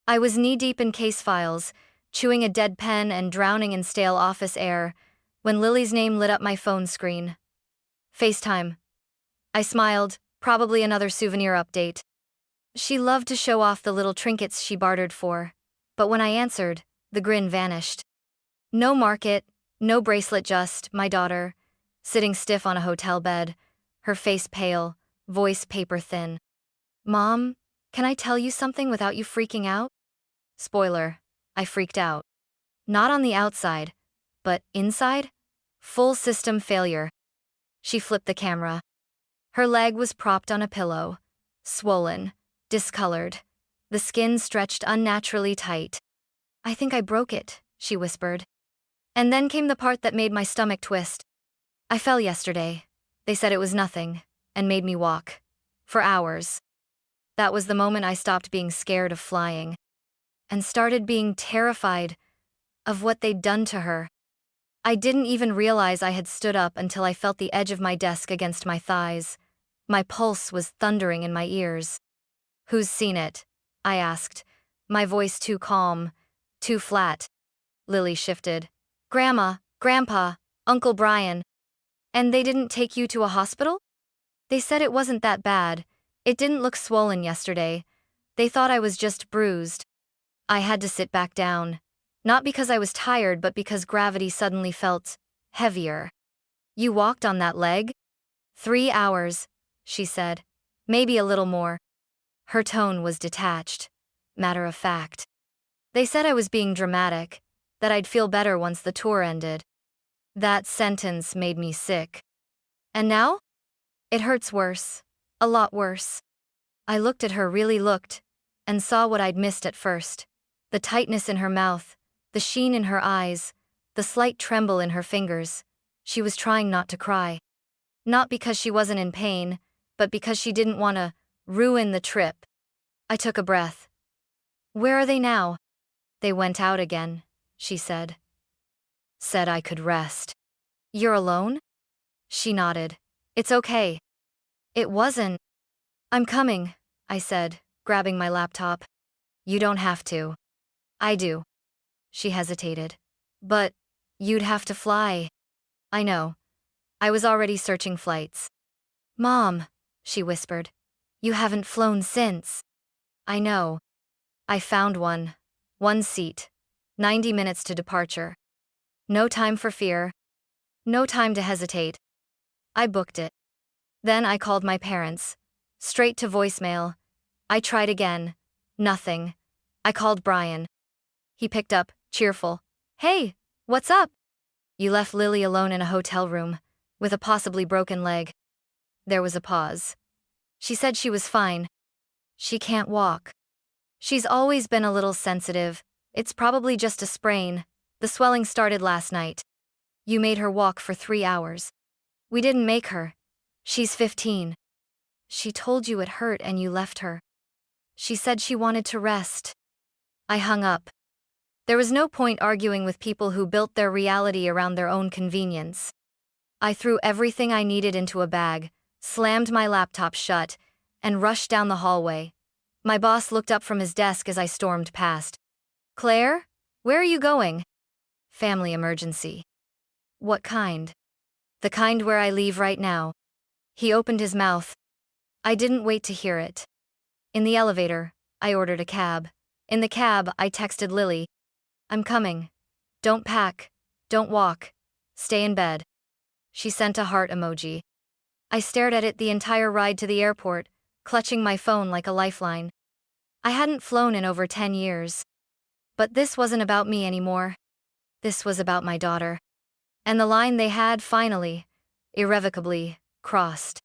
I was knee-deep in case files, chewing a dead pen and drowning in stale office air, when Lily's name lit up my phone screen. FaceTime. I smiled, probably another souvenir update. She loved to show off the little trinkets she bartered for, but when I answered, the grin vanished. No market, no bracelet, just my daughter, sitting stiff on a hotel bed, her face pale, voice paper thin. Mom, can I tell you something without you freaking out? Spoiler, I freaked out. Not on the outside, but inside? Full system failure. She flipped the camera. Her leg was propped on a pillow, swollen, discolored, the skin stretched unnaturally tight. I think I broke it, she whispered. And then came the part that made my stomach twist. I fell yesterday. They said it was nothing, and made me walk. For hours. That was the moment I stopped being scared of flying. And started being terrified of what they'd done to her. I didn't even realize I had stood up until I felt the edge of my desk against my thighs. My pulse was thundering in my ears. Who's seen it? I asked, my voice too calm, too flat. Lily shifted. Grandma, Grandpa, Uncle Brian. And they didn't take you to a hospital? They said it wasn't that bad. It didn't look swollen yesterday. They thought I was just bruised. I had to sit back down. Not because I was tired, but because gravity suddenly felt heavier. You walked on that leg? 3 hours, she said. Maybe a little more. Her tone was detached, matter of fact. They said I was being dramatic, that I'd feel better once the tour ended. That sentence made me sick. And now? It hurts worse. A lot worse. I looked at her, really looked, and saw what I'd missed at first. The tightness in her mouth, the sheen in her eyes, the slight tremble in her fingers. She was trying not to cry. Not because she wasn't in pain, but because she didn't want to ruin the trip. I took a breath. Where are they now? They went out again, she said. Said I could rest. You're alone? She nodded. It's okay. It wasn't. I'm coming, I said, grabbing my laptop. You don't have to. I do. She hesitated. But you'd have to fly. I know. I was already searching flights. Mom, she whispered. You haven't flown since. I know. I found one. One seat. 90 minutes to departure. No time for fear. No time to hesitate. I booked it. Then I called my parents. Straight to voicemail. I tried again. Nothing. I called Brian. He picked up, cheerful. Hey, what's up? You left Lily alone in a hotel room, with a possibly broken leg. There was a pause. She said she was fine. She can't walk. She's always been a little sensitive. It's probably just a sprain. The swelling started last night. You made her walk for 3 hours. We didn't make her. She's 15. She told you it hurt and you left her. She said she wanted to rest. I hung up. There was no point arguing with people who built their reality around their own convenience. I threw everything I needed into a bag, slammed my laptop shut, and rushed down the hallway. My boss looked up from his desk as I stormed past. Claire, where are you going? Family emergency. What kind? The kind where I leave right now. He opened his mouth. I didn't wait to hear it. In the elevator, I ordered a cab. In the cab, I texted Lily. I'm coming. Don't pack. Don't walk. Stay in bed. She sent a heart emoji. I stared at it the entire ride to the airport, clutching my phone like a lifeline. I hadn't flown in over 10 years. But this wasn't about me anymore. This was about my daughter. And the line they had finally, irrevocably, crossed.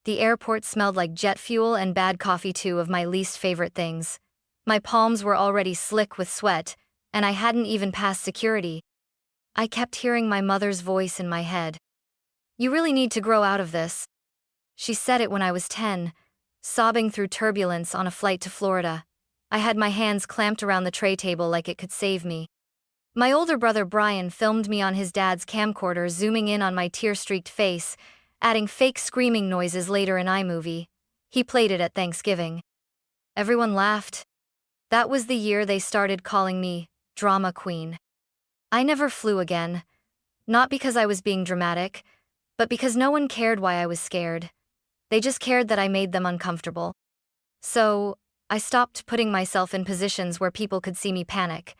The airport smelled like jet fuel and bad coffee, two of my least favorite things. My palms were already slick with sweat, and I hadn't even passed security. I kept hearing my mother's voice in my head. You really need to grow out of this. She said it when I was 10, sobbing through turbulence on a flight to Florida. I had my hands clamped around the tray table like it could save me. My older brother Brian filmed me on his dad's camcorder, zooming in on my tear-streaked face, adding fake screaming noises later in iMovie. He played it at Thanksgiving. Everyone laughed. That was the year they started calling me drama queen. I never flew again, not because I was being dramatic, but because no one cared why I was scared. They just cared that I made them uncomfortable. So, I stopped putting myself in positions where people could see me panic.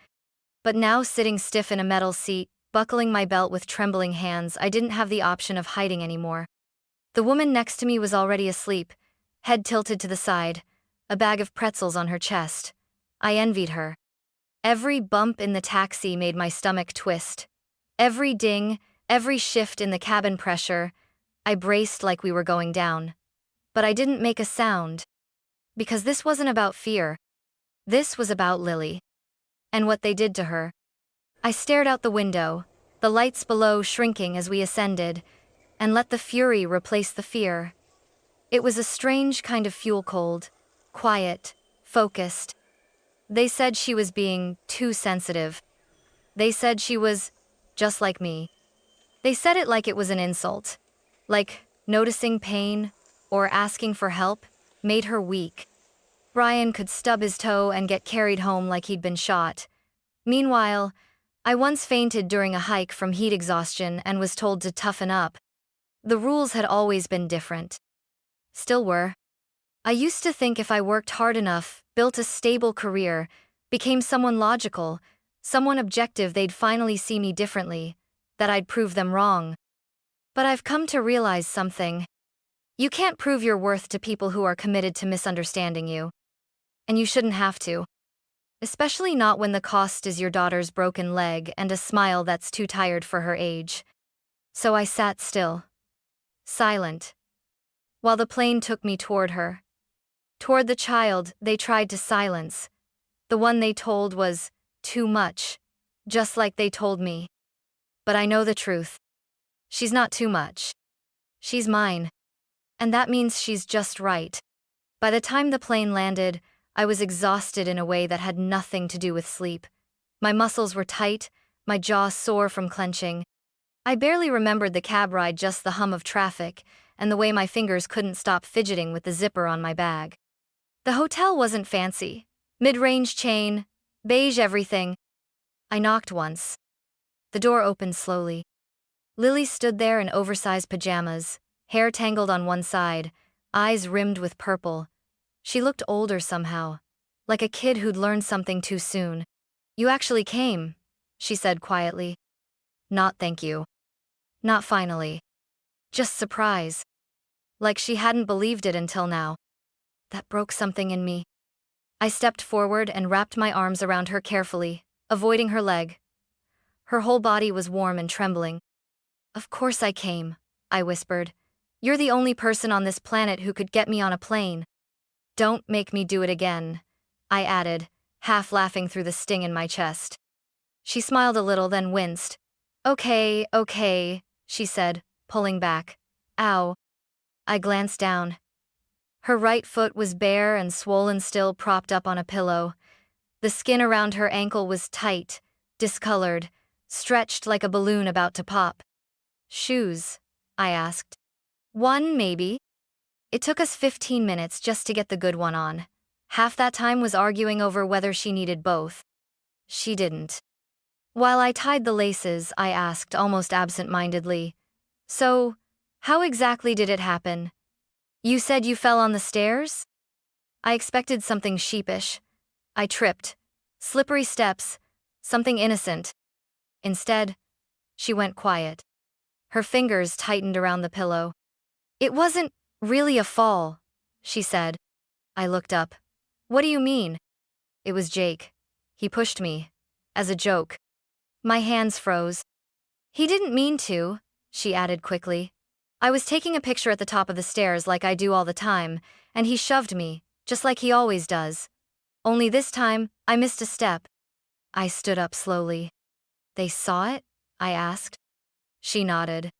But now, sitting stiff in a metal seat, buckling my belt with trembling hands, I didn't have the option of hiding anymore. The woman next to me was already asleep, head tilted to the side, a bag of pretzels on her chest. I envied her. Every bump in the taxi made my stomach twist. Every ding, every shift in the cabin pressure, I braced like we were going down. But I didn't make a sound. Because this wasn't about fear. This was about Lily. And what they did to her. I stared out the window, the lights below shrinking as we ascended, and let the fury replace the fear. It was a strange kind of fuel cold, quiet, focused. They said she was being too sensitive. They said she was just like me. They said it like it was an insult. Like noticing pain or asking for help made her weak. Brian could stub his toe and get carried home like he'd been shot. Meanwhile, I once fainted during a hike from heat exhaustion and was told to toughen up. The rules had always been different. Still were. I used to think if I worked hard enough, built a stable career, became someone logical, someone objective, they'd finally see me differently, that I'd prove them wrong. But I've come to realize something. You can't prove your worth to people who are committed to misunderstanding you. And you shouldn't have to. Especially not when the cost is your daughter's broken leg and a smile that's too tired for her age. So I sat still. Silent. While the plane took me toward her. Toward the child they tried to silence. The one they told was too much. Just like they told me. But I know the truth. She's not too much. She's mine. And that means she's just right. By the time the plane landed, I was exhausted in a way that had nothing to do with sleep. My muscles were tight, my jaw sore from clenching. I barely remembered the cab ride, just the hum of traffic, and the way my fingers couldn't stop fidgeting with the zipper on my bag. The hotel wasn't fancy. Mid-range chain, beige everything. I knocked once. The door opened slowly. Lily stood there in oversized pajamas, hair tangled on one side, eyes rimmed with purple. She looked older somehow, like a kid who'd learned something too soon. "You actually came," she said quietly. "Not thank you. Not finally. Just surprise." Like she hadn't believed it until now. That broke something in me. I stepped forward and wrapped my arms around her carefully, avoiding her leg. Her whole body was warm and trembling. "Of course I came," I whispered. "You're the only person on this planet who could get me on a plane." "Don't make me do it again," I added, half laughing through the sting in my chest. She smiled a little, then winced. Okay, she said, pulling back. "Ow." I glanced down. Her right foot was bare and swollen, still propped up on a pillow. The skin around her ankle was tight, discolored, stretched like a balloon about to pop. "Shoes?" I asked. "One, maybe." It took us 15 minutes just to get the good one on. Half that time was arguing over whether she needed both. She didn't. While I tied the laces, I asked almost absent-mindedly, "So, how exactly did it happen? You said you fell on the stairs?" I expected something sheepish. I tripped. Slippery steps. Something innocent. Instead, she went quiet. Her fingers tightened around the pillow. "It wasn't really a fall," she said. I looked up. "What do you mean?" "It was Jake. He pushed me. As a joke." My hands froze. "He didn't mean to," she added quickly. "I was taking a picture at the top of the stairs like I do all the time, and he shoved me, just like he always does. Only this time, I missed a step." I stood up slowly. "They saw it?" I asked. She nodded.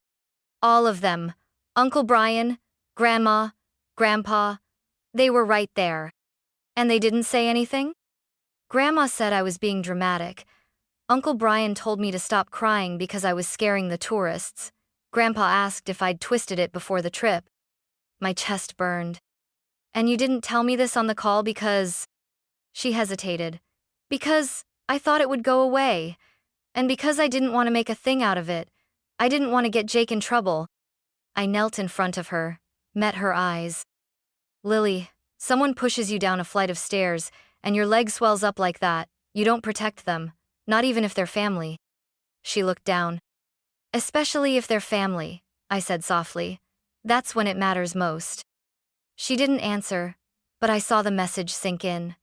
"All of them. Uncle Brian, Grandma, Grandpa. They were right there." "And they didn't say anything?" "Grandma said I was being dramatic. Uncle Brian told me to stop crying because I was scaring the tourists. Grandpa asked if I'd twisted it before the trip." My chest burned. "And you didn't tell me this on the call because—" She hesitated. Because I thought it would go away. And because I didn't want to make a thing out of it. I didn't want to get Jake in trouble. I knelt in front of her, met her eyes. Lily, someone pushes you down a flight of stairs, and your leg swells up like that. You don't protect them, not even if they're family. She looked down. Especially if they're family, I said softly. That's when it matters most. She didn't answer, but I saw the message sink in.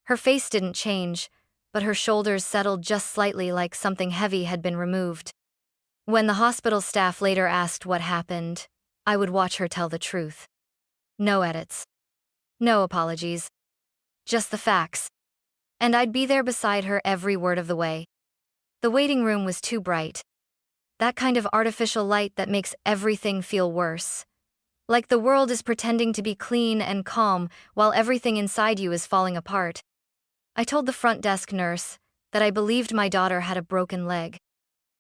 Her face didn't change, but her shoulders settled just slightly like something heavy had been removed. When the hospital staff later asked what happened, I would watch her tell the truth. No edits. No apologies. Just the facts. And I'd be there beside her every word of the way. The waiting room was too bright. That kind of artificial light that makes everything feel worse. Like the world is pretending to be clean and calm while everything inside you is falling apart. I told the front desk nurse that I believed my daughter had a broken leg.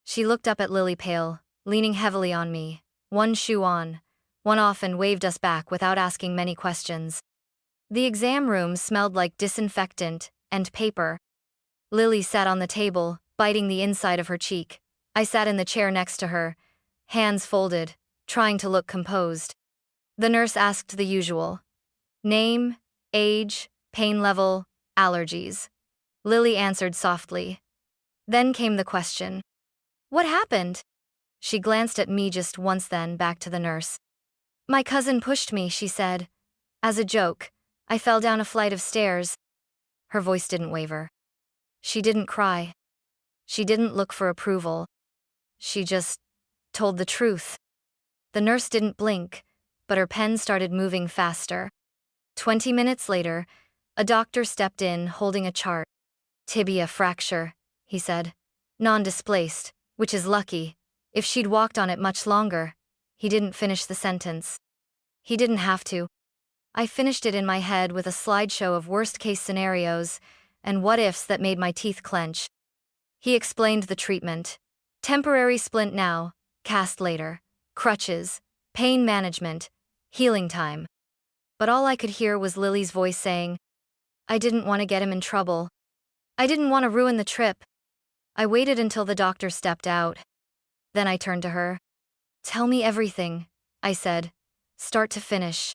She looked up at Lily pale, leaning heavily on me, one shoe on, one off, and waved us back without asking many questions. The exam room smelled like disinfectant and paper. Lily sat on the table, biting the inside of her cheek. I sat in the chair next to her, hands folded, trying to look composed. The nurse asked the usual. Name, age, pain level, allergies. Lily answered softly. Then came the question. What happened? She glanced at me just once, then back to the nurse. My cousin pushed me, she said. As a joke, I fell down a flight of stairs. Her voice didn't waver. She didn't cry. She didn't look for approval. She just told the truth. The nurse didn't blink, but her pen started moving faster. 20 minutes later, a doctor stepped in holding a chart. Tibia fracture, he said. Non-displaced, which is lucky. If she'd walked on it much longer. He didn't finish the sentence. He didn't have to. I finished it in my head with a slideshow of worst-case scenarios and what-ifs that made my teeth clench. He explained the treatment. Temporary splint now, cast later. Crutches, pain management, healing time. But all I could hear was Lily's voice saying, I didn't want to get him in trouble. I didn't want to ruin the trip. I waited until the doctor stepped out. Then I turned to her. Tell me everything, I said, start to finish.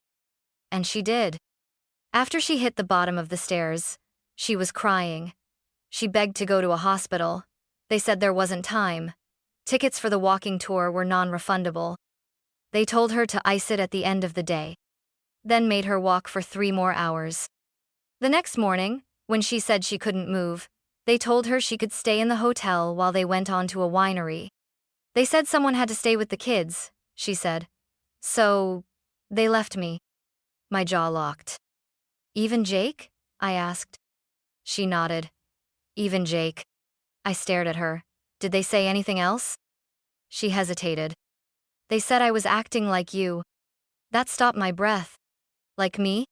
And she did. After she hit the bottom of the stairs, she was crying. She begged to go to a hospital. They said there wasn't time. Tickets for the walking tour were non-refundable. They told her to ice it at the end of the day. Then made her walk for 3 more hours. The next morning, when she said she couldn't move, they told her she could stay in the hotel while they went on to a winery. They said someone had to stay with the kids, she said. So, they left me. My jaw locked. Even Jake? I asked. She nodded. Even Jake. I stared at her. Did they say anything else? She hesitated. They said I was acting like you. That stopped my breath. Like me?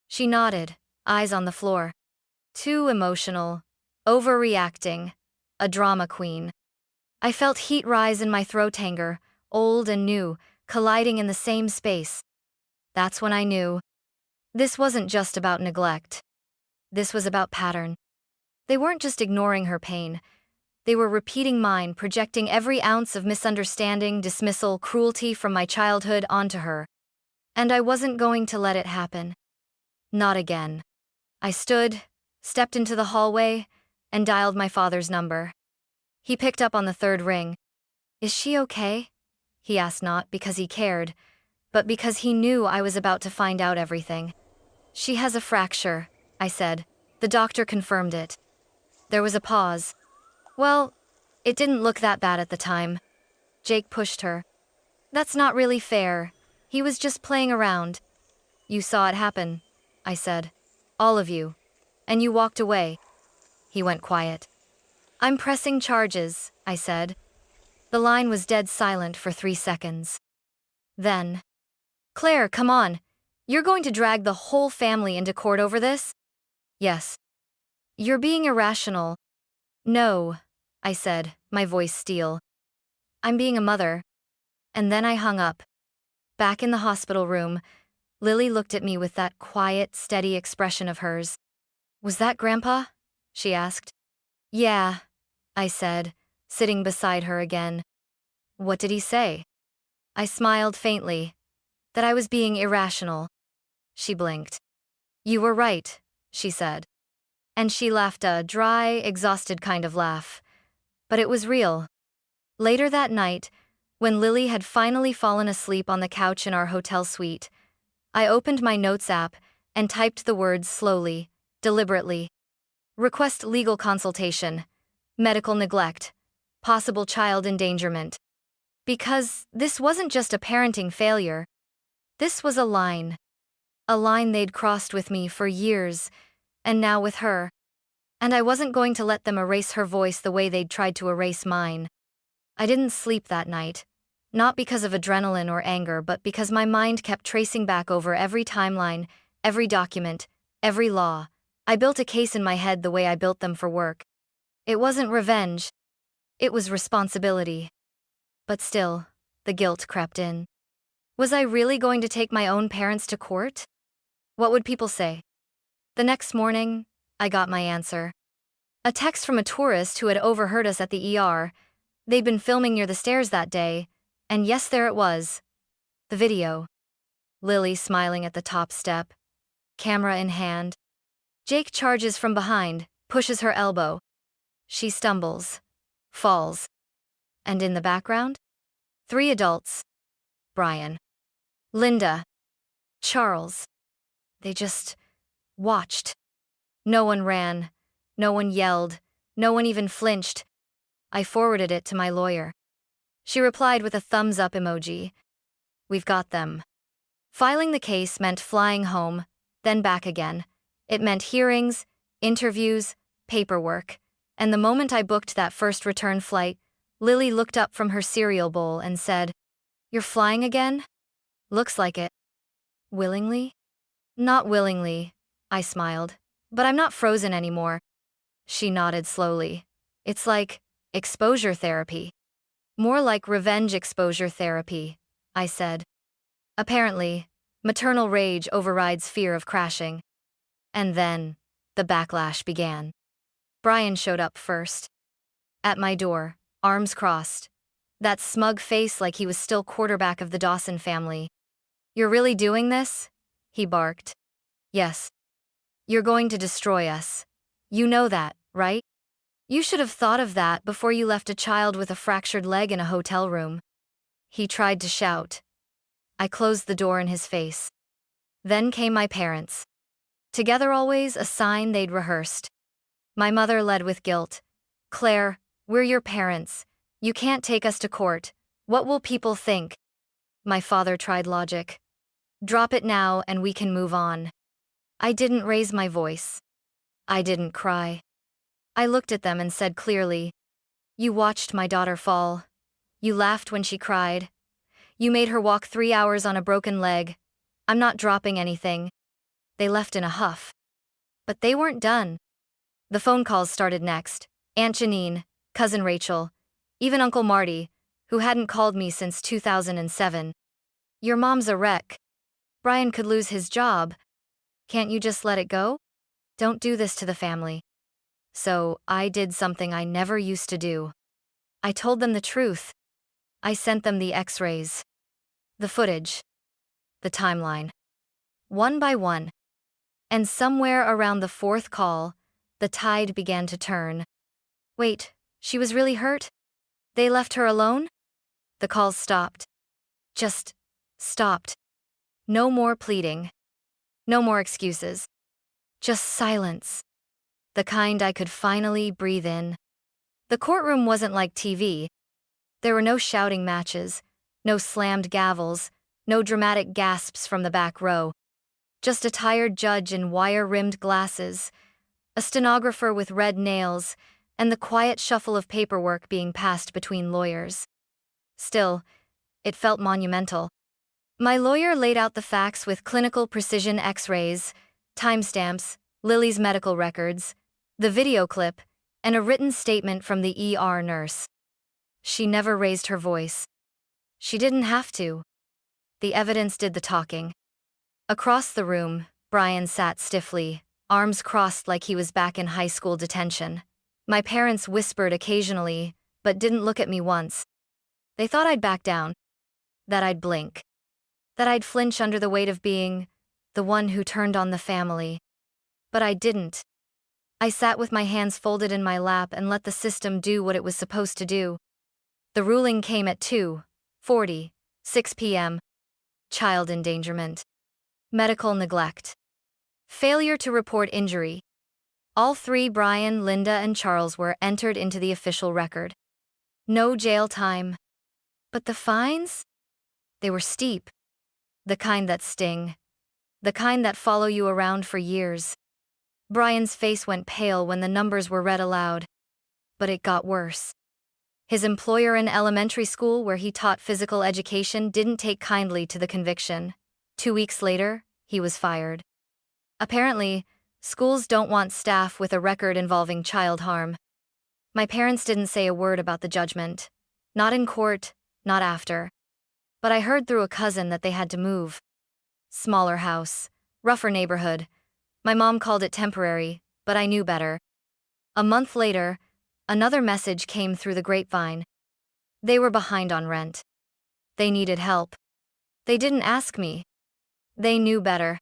She nodded, eyes on the floor. Too emotional. Overreacting. A drama queen. I felt heat rise in my throat, anger, old and new, colliding in the same space. That's when I knew. This wasn't just about neglect. This was about pattern. They weren't just ignoring her pain. They were repeating mine, projecting every ounce of misunderstanding, dismissal, cruelty from my childhood onto her. And I wasn't going to let it happen. Not again. I stood, stepped into the hallway, and dialed my father's number. He picked up on the 3rd ring. Is she okay? He asked, not because he cared, but because he knew I was about to find out everything. She has a fracture, I said. The doctor confirmed it. There was a pause. Well, it didn't look that bad at the time. Jake pushed her. That's not really fair. He was just playing around. You saw it happen, I said. All of you. And you walked away. He went quiet. I'm pressing charges, I said. The line was dead silent for 3 seconds. Then, Claire, come on. You're going to drag the whole family into court over this? Yes. You're being irrational. No, I said, my voice steel. I'm being a mother. And then I hung up. Back in the hospital room, Lily looked at me with that quiet, steady expression of hers. Was that Grandpa? She asked. Yeah, I said, sitting beside her again. What did he say? I smiled faintly. That I was being irrational. She blinked. You were right, she said. And she laughed a dry, exhausted kind of laugh. But it was real. Later that night, when Lily had finally fallen asleep on the couch in our hotel suite, I opened my notes app and typed the words slowly, deliberately. Request legal consultation. Medical neglect. Possible child endangerment. Because this wasn't just a parenting failure. This was a line. A line they'd crossed with me for years, and now with her. And I wasn't going to let them erase her voice the way they'd tried to erase mine. I didn't sleep that night. Not because of adrenaline or anger, but because my mind kept tracing back over every timeline, every document, every law. I built a case in my head the way I built them for work. It wasn't revenge. It was responsibility. But still, the guilt crept in. Was I really going to take my own parents to court? What would people say? The next morning, I got my answer. A text from a tourist who had overheard us at the ER. They'd been filming near the stairs that day, and yes, there it was. The video. Lily smiling at the top step, camera in hand. Jake charges from behind, pushes her elbow. She stumbles, falls. And in the background? 3 adults. Brian, Linda, Charles. They just watched. No one ran, no one yelled, no one even flinched. I forwarded it to my lawyer. She replied with a thumbs up emoji. We've got them. Filing the case meant flying home, then back again. It meant hearings, interviews, paperwork. And the moment I booked that first return flight, Lily looked up from her cereal bowl and said, "You're flying again?" "Looks like it." "Willingly?" "Not willingly," I smiled. "But I'm not frozen anymore." She nodded slowly. "It's like exposure therapy." "More like revenge exposure therapy," I said. Apparently, maternal rage overrides fear of crashing. And then, the backlash began. Brian showed up first. At my door, arms crossed. That smug face like he was still quarterback of the Dawson family. "You're really doing this?" he barked. "Yes. You're going to destroy us. You know that, right? You should have thought of that before you left a child with a fractured leg in a hotel room." He tried to shout. I closed the door in his face. Then came my parents. Together always, a sign they'd rehearsed. My mother led with guilt. "Claire, we're your parents. You can't take us to court. What will people think?" My father tried logic. "Drop it now and we can move on." I didn't raise my voice. I didn't cry. I looked at them and said clearly, "You watched my daughter fall. You laughed when she cried. You made her walk 3 hours on a broken leg. I'm not dropping anything." They left in a huff. But they weren't done. The phone calls started next. Aunt Janine, Cousin Rachel, even Uncle Marty, who hadn't called me since 2007. "Your mom's a wreck. Brian could lose his job. Can't you just let it go? Don't do this to the family." So I did something I never used to do. I told them the truth. I sent them the X-rays, the footage, the timeline. One by one. And somewhere around the 4th call, the tide began to turn. Wait, she was really hurt? They left her alone? The calls stopped. Just stopped. No more pleading. No more excuses. Just silence. The kind I could finally breathe in. The courtroom wasn't like TV. There were no shouting matches, no slammed gavels, no dramatic gasps from the back row. Just a tired judge in wire-rimmed glasses, a stenographer with red nails, and the quiet shuffle of paperwork being passed between lawyers. Still, it felt monumental. My lawyer laid out the facts with clinical precision X-rays, timestamps, Lily's medical records, the video clip, and a written statement from the ER nurse. She never raised her voice. She didn't have to. The evidence did the talking. Across the room, Brian sat stiffly, arms crossed like he was back in high school detention. My parents whispered occasionally, but didn't look at me once. They thought I'd back down, that I'd blink, that I'd flinch under the weight of being the one who turned on the family. But I didn't. I sat with my hands folded in my lap and let the system do what it was supposed to do. The ruling came at 2:40, 6 p.m. Child endangerment. Medical neglect. Failure to report injury. All three, Brian, Linda, and Charles, were entered into the official record. No jail time. But the fines? They were steep. The kind that sting. The kind that follow you around for years. Brian's face went pale when the numbers were read aloud. But it got worse. His employer in elementary school, where he taught physical education, didn't take kindly to the conviction. 2 weeks later, he was fired. Apparently, schools don't want staff with a record involving child harm. My parents didn't say a word about the judgment. Not in court, not after. But I heard through a cousin that they had to move. Smaller house, rougher neighborhood. My mom called it temporary, but I knew better. A month later, another message came through the grapevine. They were behind on rent. They needed help. They didn't ask me. They knew better.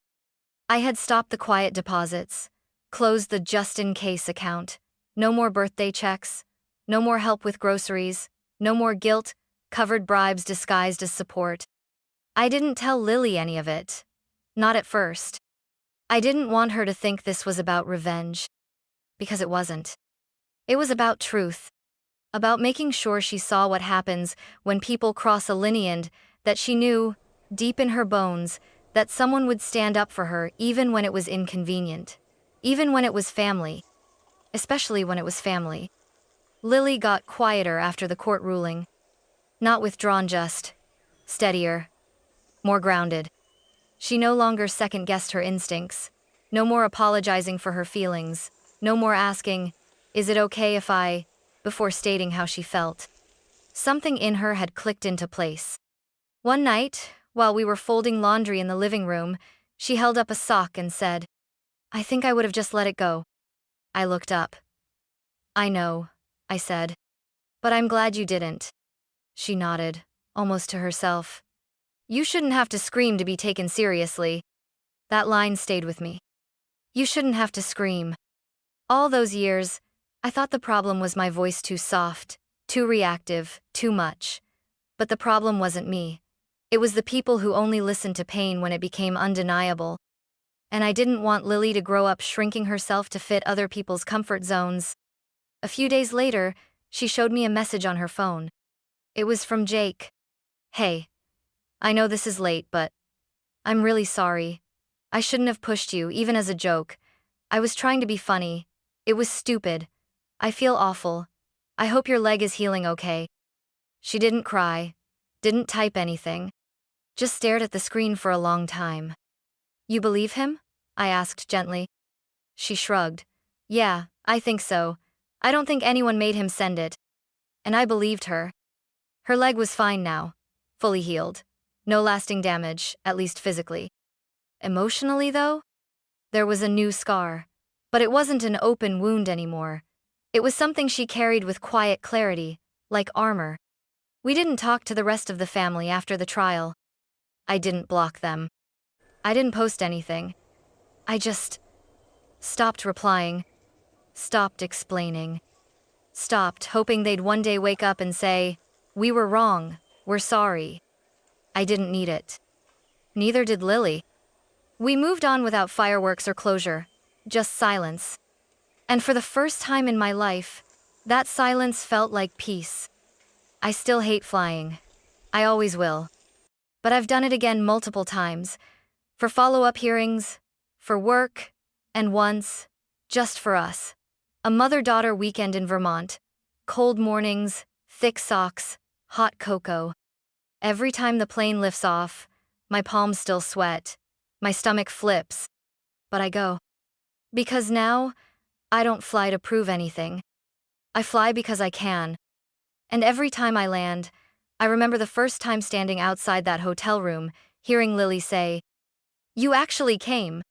I had stopped the quiet deposits, closed the just-in-case account. No more birthday checks, no more help with groceries, no more guilt-covered bribes disguised as support. I didn't tell Lily any of it. Not at first. I didn't want her to think this was about revenge. Because it wasn't. It was about truth. About making sure she saw what happens when people cross a line, and that she knew, deep in her bones, that someone would stand up for her even when it was inconvenient. Even when it was family. Especially when it was family. Lily got quieter after the court ruling. Not withdrawn, just steadier. More grounded. She no longer second-guessed her instincts. No more apologizing for her feelings. No more asking, "Is it okay if I," before stating how she felt. Something in her had clicked into place. One night, while we were folding laundry in the living room, she held up a sock and said, "I think I would have just let it go." I looked up. "I know," I said. "But I'm glad you didn't." She nodded, almost to herself. "You shouldn't have to scream to be taken seriously." That line stayed with me. You shouldn't have to scream. All those years, I thought the problem was my voice too soft, too reactive, too much. But the problem wasn't me. It was the people who only listened to pain when it became undeniable. And I didn't want Lily to grow up shrinking herself to fit other people's comfort zones. A few days later, she showed me a message on her phone. It was from Jake. "Hey. I know this is late, but I'm really sorry. I shouldn't have pushed you, even as a joke. I was trying to be funny. It was stupid. I feel awful. I hope your leg is healing okay." She didn't cry, didn't type anything, just stared at the screen for a long time. "You believe him?" I asked gently. She shrugged. "Yeah, I think so. I don't think anyone made him send it." And I believed her. Her leg was fine now, fully healed. No lasting damage, at least physically. Emotionally, though? There was a new scar. But it wasn't an open wound anymore. It was something she carried with quiet clarity, like armor. We didn't talk to the rest of the family after the trial. I didn't block them. I didn't post anything. I just stopped replying, stopped explaining, stopped hoping they'd one day wake up and say, "We were wrong, we're sorry." I didn't need it. Neither did Lily. We moved on without fireworks or closure, just silence. And for the first time in my life, that silence felt like peace. I still hate flying. I always will. But I've done it again multiple times. For follow-up hearings, for work, and once, just for us. A mother-daughter weekend in Vermont. Cold mornings, thick socks, hot cocoa. Every time the plane lifts off, my palms still sweat. My stomach flips. But I go. Because now, I don't fly to prove anything. I fly because I can. And every time I land, I remember the first time standing outside that hotel room, hearing Lily say, "You actually came."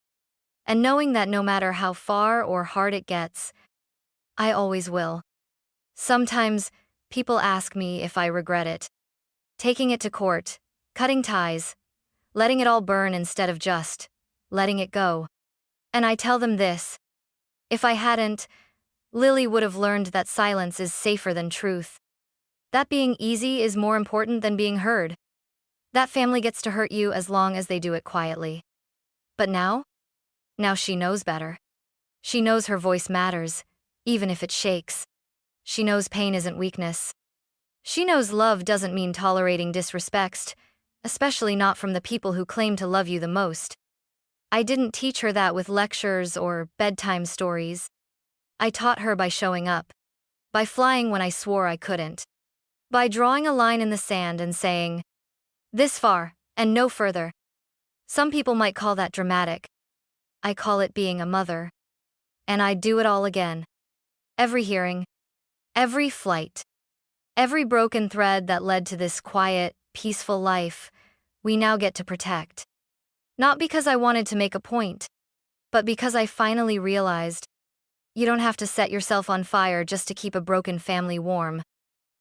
and knowing that no matter how far or hard it gets, I always will. Sometimes, people ask me if I regret it. Taking it to court, cutting ties, letting it all burn instead of just letting it go. And I tell them this: if I hadn't, Lily would have learned that silence is safer than truth. That being easy is more important than being heard. That family gets to hurt you as long as they do it quietly. But now? Now she knows better. She knows her voice matters, even if it shakes. She knows pain isn't weakness. She knows love doesn't mean tolerating disrespect, especially not from the people who claim to love you the most. I didn't teach her that with lectures or bedtime stories. I taught her by showing up, by flying when I swore I couldn't, by drawing a line in the sand and saying, this far, and no further. Some people might call that dramatic. I call it being a mother. And I'd do it all again. Every hearing, every flight, every broken thread that led to this quiet, peaceful life we now get to protect. Not because I wanted to make a point, but because I finally realized you don't have to set yourself on fire just to keep a broken family warm.